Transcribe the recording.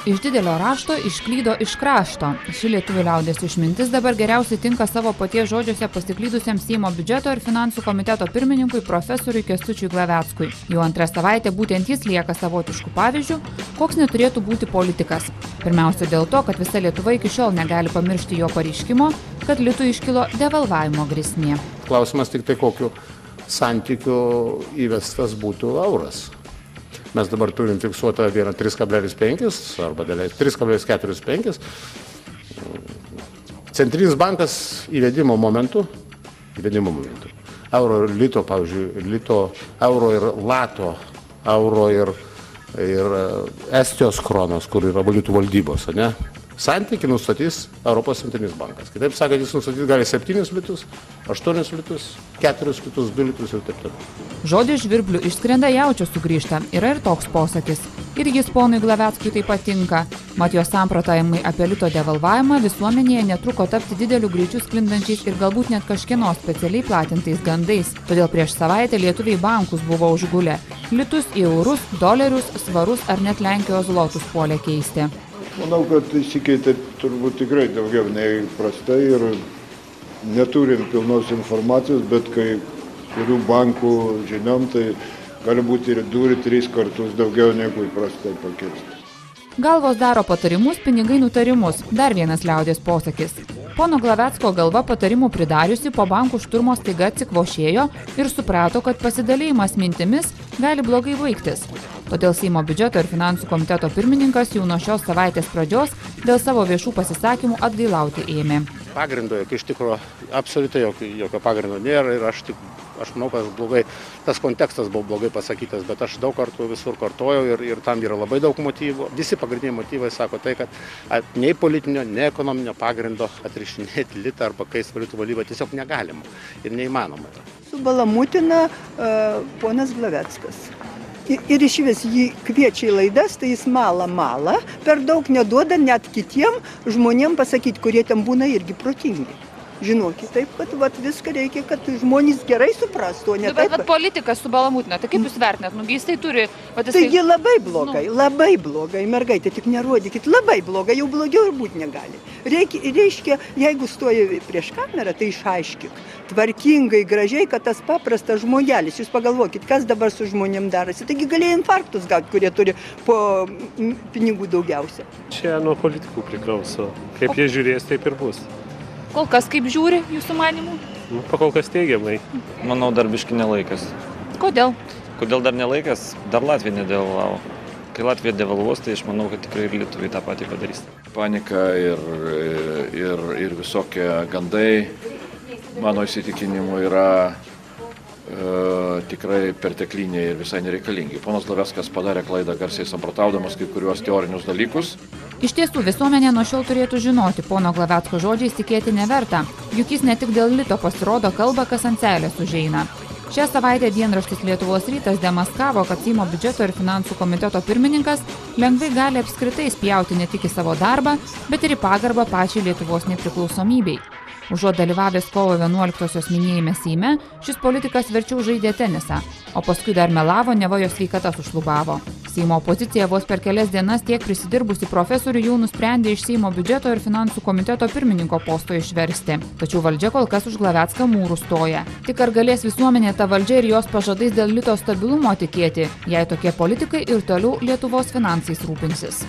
Iš didelio rašto išklydo iš krašto. Ši lietuvių liaudies išmintis dabar geriausiai tinka savo paties žodžiuose pasiklydusiam Seimo biudžeto ir finansų komiteto pirmininkui profesoriui Kęstučiui Glaveckui. Jau antrą savaitę būtent jis lieka savotiškų pavyzdžių, koks neturėtų būti politikas. Pirmiausia dėl to, kad visa Lietuva iki šiol negali pamiršti jo pareiškimo, kad litui iškilo devalvavimo grėsmė. Klausimas tik tai kokiu santykiu įvestas būtų euras. Mes dabar turim fiksuotą vieną 3,5 arba 3,45. Centrinis bankas įvedimo momentu, euro ir lito, pavyzdžiui, euro ir lato, euro ir Estijos kronos, kur yra valiutų valdybos, ne? Santykį nustatys Europos centrinis bankas. Kitaip sakant, jis nustatys gali 7 litus, 8 litus, 4 litus, 2 litus ir taip toliau. Žodį žvirblių išskrenda, jaučio sugrįžta. Yra ir toks posakis. Ir jis ponui Glaveckui taip pat tinka. Mat jo samprotavimai apie lito devalvavimą visuomenėje netruko tapti dideliu greičiu sklindančiais ir galbūt net kažkieno specialiai platintais gandais. Todėl prieš savaitę lietuviai bankus buvo užgulę. Litus į eurus, dolerius, svarus ar net Lenkijos zlotus puolė keisti. Manau, kad išsikeitė turbūt tikrai daugiau nei prastai ir neturim pilnos informacijos, bet kai kurių bankų žiniom, tai gali būti ir 2-3 kartus daugiau negu įprastai pakirsti. Galvos daro patarimus, pinigai nutarimus. Dar vienas liaudies posakis. Pono Glavecko galva patarimų pridariusi po bankų šturmo staiga atsikvošėjo ir suprato, kad pasidalijimas mintimis gali blogai baigtis. Todėl Seimo biudžeto ir finansų komiteto pirmininkas jau nuo šios savaitės pradžios dėl savo viešų pasisakymų atgailauti ėmė. Pagrindo, iš tikrųjų, absoliučiai jokio pagrindo nėra ir aš manau, kad tas kontekstas buvo blogai pasakytas, bet aš daug kartų visur kartojau ir tam yra labai daug motyvų. Visi pagrindiniai motyvai sako tai, kad nei politinio, nei ekonominio pagrindo atrišinėti litą arba keisti valiutų valdybą tiesiog negalima ir neįmanoma. Subalamutina ponas Glaveckas. Ir išvis jį kviečia į laidas, tai jis mala, per daug neduoda net kitiem žmonėm pasakyti, kurie ten būna irgi protingi. Žinokit, taip, kad viską reikia, kad žmonės gerai suprastų, o ne taip. Bet politikas subalamutina, tai kaip jūs vertinat? Jis tai turi... Taigi labai blogai, mergaitė, tik nerodykit, labai blogai, jau blogiau ir būti negali. Reiškia, jeigu stoja prieš kamerą, tai išaiškik. Tvarkingai, gražiai, kad tas paprastas žmogelis, jūs pagalvokit, kas dabar su žmonėm darosi. Taigi galėjo infarktus gauti, kurie turi po pinigų daugiausia. Čia nuo politikų priklauso. Kaip jie žiūrės, taip ir bus. Kol kas kaip žiūri, jūsų manimų? Pakol kas teigiamai. Manau, dar biški nelaikas. Kodėl? Kodėl dar nelaikas? Dar Latvija nedevalvavo. Kai Latvija devalvuos, tai aš manau, kad tikrai ir lietuviai tą patį padarys. Panika ir visokie gandai, mano įsitikinimu, yra tikrai pertekliniai ir visai nereikalingi. Ponas Glaveckas padarė klaidą garsiai samprotaudamas kai kuriuos teorinius dalykus. Iš tiesų, visuomenė nuo šiol turėtų žinoti, pono Glavecko žodžiais tikėti neverta. Juk jis ne tik dėl lito pasirodo kalba, kas ant seilės užeina. Šią savaitę dienraštis Lietuvos rytas demaskavo, kad Seimo biudžeto ir finansų komiteto pirmininkas lengvai gali apskritai spjauti ne tik į savo darbą, bet ir į pagarbą pačiai Lietuvos nepriklausomybei. Užuot dalyvavęs kovo 11-osios minėjime Seime, šis politikas verčiau žaidė tenisą, o paskui dar melavo, neva jo sveikata sušlubavo. Seimo opozicija vos per kelias dienas tiek prisidirbusi profesorių jau nusprendė iš Seimo biudžeto ir finansų komiteto pirmininko posto išversti. Tačiau valdžia kol kas už Glavecką mūrų stoja. Tik ar galės visuomenė ta valdžia ir jos pažadais dėl lito stabilumo tikėti, jei tokie politikai ir toliau Lietuvos finansais rūpinsis?